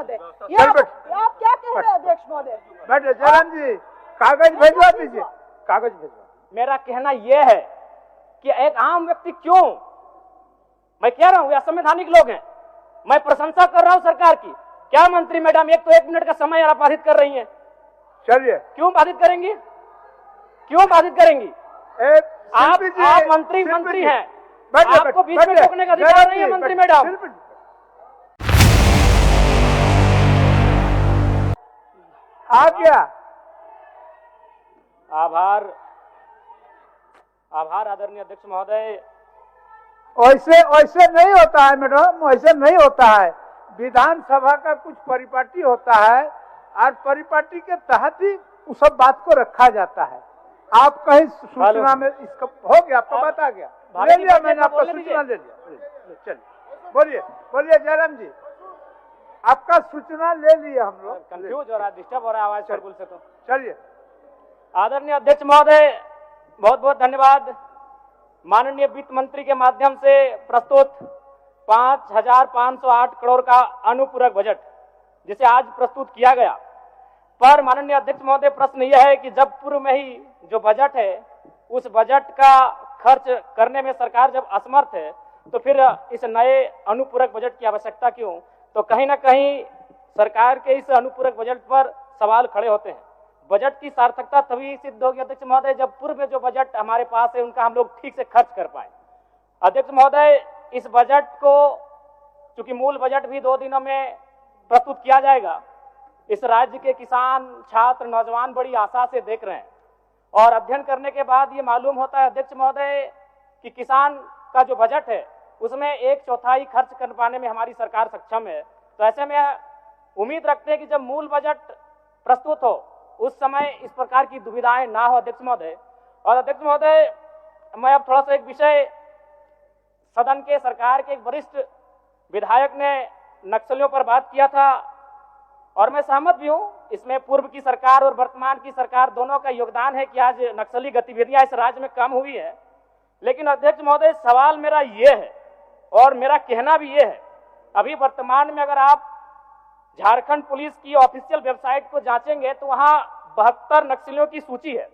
महोदय। ये आप क्या कह रहे हैं अध्यक्ष महोदय? बैठे जयराम जी, कागज भेजवा दीजिए, कागज भेजवा। मेरा कहना यह है कि एक आम व्यक्ति क्यों, मैं कह रहा हूं असंवैधानिक लोग हैं, मैं प्रशंसा कर रहा हूं सरकार की। क्या मंत्री मैडम एक तो 1 मिनट का समय आप बाधित कर रही हैं? चलिए, क्यों बाधित करेंगी, क्यों बाधित करेंगी? आप मंत्री हैं, आपको बीच में रोकने का अधिकार नहीं है मंत्री मैडम। आ गया। आभार आदरणीय अध्यक्ष महोदय। वैसे नहीं होता है मैडम, वैसे नहीं होता है। विधानसभा का कुछ परिपाटी होता है और परिपाटी के तहत ही उस सब बात को रखा जाता है। आप कहीं सूचना में इसका हो गया, आपको बात आ गया, ले लिया मैंने, आपका सूचना ले लिया। चलिए बोलिए जयराम जी, आपका सूचना ले लिया हम लोग। कंफ्यूज हो रहा है, डिस्टर्ब हो रहा है आवाज बिल्कुल से। तो चलिए, आदरणीय अध्यक्ष महोदय बहुत बहुत धन्यवाद। माननीय वित्त मंत्री के माध्यम से प्रस्तुत 5,508 करोड़ का अनुपूरक बजट जिसे आज प्रस्तुत किया गया, पर माननीय अध्यक्ष महोदय प्रश्न यह है कि जब पूर्व में ही जो बजट है उस बजट का खर्च करने में सरकार जब असमर्थ है तो फिर इस नए अनुपूरक बजट की आवश्यकता क्यों? तो कहीं ना कहीं सरकार के इस अनुपूरक बजट पर सवाल खड़े होते हैं। बजट की सार्थकता तभी सिद्ध होगी अध्यक्ष महोदय जब पूर्व में जो बजट हमारे पास है उनका हम लोग ठीक से खर्च कर पाए। अध्यक्ष महोदय, इस बजट को चूंकि मूल बजट भी 2 दिनों में प्रस्तुत किया जाएगा, इस राज्य के किसान, छात्र, नौजवान बड़ी आशा से देख रहे हैं और अध्ययन करने के बाद ये मालूम होता है अध्यक्ष महोदय कि किसान का जो बजट है उसमें 1/4 खर्च कर पाने में हमारी सरकार सक्षम है। तो ऐसे में उम्मीद रखते हैं कि जब मूल बजट प्रस्तुत हो उस समय इस प्रकार की दुविधाएं ना हो अध्यक्ष महोदय। और अध्यक्ष महोदय, मैं अब थोड़ा सा एक विषय, सदन के सरकार के एक वरिष्ठ विधायक ने नक्सलियों पर बात किया था और मैं सहमत भी हूं, इसमें पूर्व की सरकार और वर्तमान की सरकार दोनों का योगदान है कि आज नक्सली गतिविधियां इस राज्य में कम हुई है। लेकिन अध्यक्ष महोदय, सवाल मेरा ये है और मेरा कहना भी ये है, अभी वर्तमान में अगर आप झारखंड पुलिस की ऑफिशियल वेबसाइट को जांचेंगे तो वहां 72 नक्सलियों की सूची है।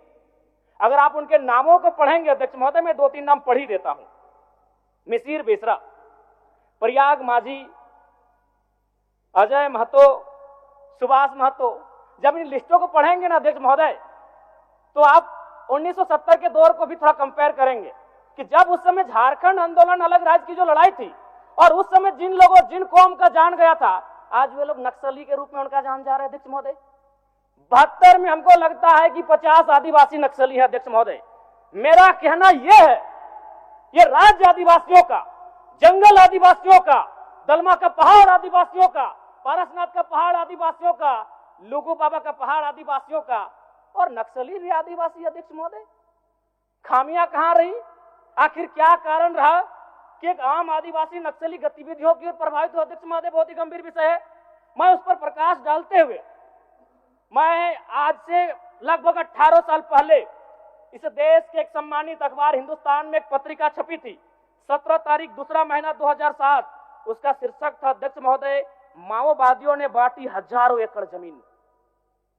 अगर आप उनके नामों को पढ़ेंगे अध्यक्ष महोदय, मैं 2-3 नाम पढ़ ही देता हूं। मिसिर बेसरा, प्रयाग माझी, अजय महतो, सुभाष महतो। जब इन लिस्टों को पढ़ेंगे ना अध्यक्ष महोदय तो आप 1970 के दौर को भी थोड़ा कंपेयर करेंगे कि जब उस समय झारखंड आंदोलन अलग राज्य की जो लड़ाई थी और उस समय जिन लोगों, जिन कौम का जान गया था, आज वे लोग नक्सली के रूप में उनका जान जा रहे हैं अध्यक्ष महोदय। 72 में हमको लगता है कि 50 आदिवासी नक्सली है अध्यक्ष महोदय। मेरा कहना यह है, ये राज्य आदिवासियों का, जंगल आदिवासियों का, दलमा का पहाड़ आदिवासियों का, पारसनाथ का पहाड़ आदिवासियों का, लुगू बाबा का पहाड़ आदिवासियों का और नक्सली भी आदिवासी अध्यक्ष महोदय। खामियां कहां रही? आखिर क्या कारण रहा कि एक आम आदिवासी नक्सली गतिविधियों की ओर प्रभावित हो अध्यक्ष महोदय? बहुत ही गंभीर विषय है। मैं उस पर प्रकाश डालते हुए, मैं आज से लगभग 18 साल पहले इस देश के एक सम्मानित अखबार हिंदुस्तान में एक पत्रिका छपी थी, 17 तारीख 2रा महीना 2007। उसका शीर्षक था अध्यक्ष महोदय, माओवादियों ने बांटी हजारों एकड़ जमीन।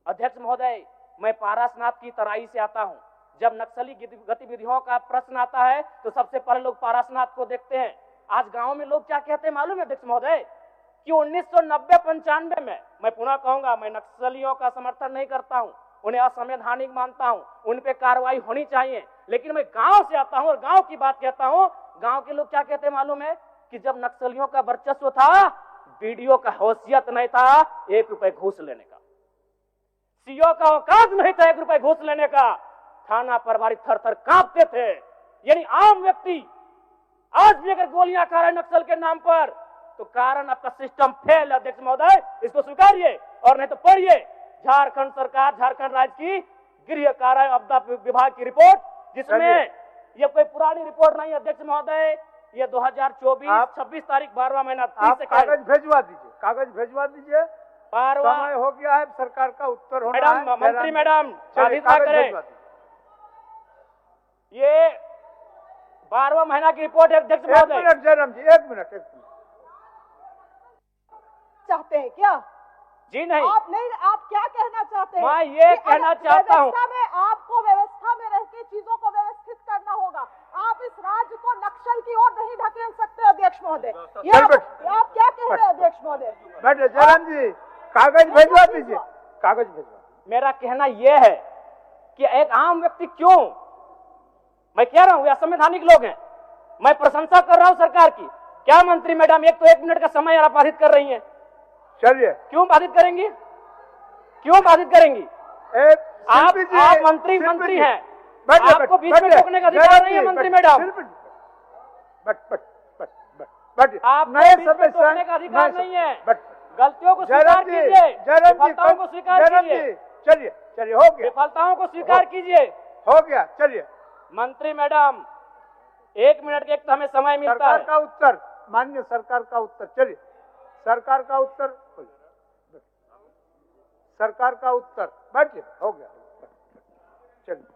अध्यक्ष महोदय, मैं पारसनाथ की तराई से आता हूं। जब नक्सली गतिविधियों का प्रश्न आता है तो सबसे पहले लोग पारसनाथ को देखते हैं। आज गांव में लोग क्या कहते हैं मालूम है अध्यक्ष महोदय कि 1990-95 में, मैं पुनः कहूंगा, मैं नक्सलियों का समर्थन नहीं करता हूं, उन्हें असंवैधानिक मानता हूं, उन पे कार्रवाई होनी चाहिए, लेकिन मैं गांव से आता हूं और गांव की बात कहता हूं। गांव के लोग क्या कहते हैं मालूम है कि जब नक्सलियों का वर्चस्व था, बीडीओ का हैसियत नहीं था 1 रुपए घूस लेने का, सीओ का औकात नहीं था 1 रुपए घूस लेने का, थाना प्रभारी थर-थर कांपते थे। यानी आम व्यक्ति आज भी अगर गोलियां खा रहे नक्सल के नाम पर तो कारण आपका सिस्टम फेल है अध्यक्ष महोदय, इसको स्वीकारिए और नहीं तो पढ़िए झारखंड सरकार, झारखंड राज्य की गृह कार्य आपदा विभाग की रिपोर्ट, जिसमें ये कोई पुरानी रिपोर्ट नहीं अध्यक्ष महोदय, ये 2024 26 तारीख 12वां महीना 30 से कागज भेजवा दीजिए, कागज भेजवा दीजिए। 12वां समय हो गया है, सरकार का उत्तर होना है। मैडम, मंत्री मैडम साधिता करें, ये 12वां महीना की रिपोर्ट है अध्यक्ष महोदय। जयराम जी, एक मिनट। चाहते हैं क्या जी नहीं। आप क्या कहना चाहते हैं? मैं ये कि कहना चाहता हूं, व्यवस्था में आपको व्यवस्था में रह के चीजों को व्यवस्थित करना होगा। आप इस राज्य को नक्सल की ओर नहीं ढकेल सकते अध्यक्ष महोदय। ये आप क्या कह रहे हैं अध्यक्ष महोदय? बैठे जयराम जी, कागज भेजवा दीजिए, कागज भेजवा। मेरा कहना यह है कि एक आम व्यक्ति क्यों, मैं कह रहा हूं ये असंवैधानिक लोग हैं, मैं प्रशंसा कर रहा हूं सरकार की। क्या मंत्री मैडम एक तो 1 मिनट का समय आप बाधित कर रही हैं, चलिए क्यों बाधित करेंगी, क्यों बाधित करेंगी? आप मंत्री हैं, आपको बीच में रोकने का अधिकार नहीं है मंत्री मैडम। आप नए बीच में रोकने का अधिकार नहीं है। गलतियों को स्वीकार कीजिए, विफलताओं को स्वीकार कीजिए। चलिए चलिए, हो गया, विफलताओं को स्वीकार कीजिए। हो गया, चलिए। मंत्री मैडम 1 मिनट के एक तो हमें समय मिलता है। सरकार का उत्तर, माननीय सरकार का उत्तर, चलिए सरकार का उत्तर, सरकार का उत्तर, बैठिए, हो गया, चलिए।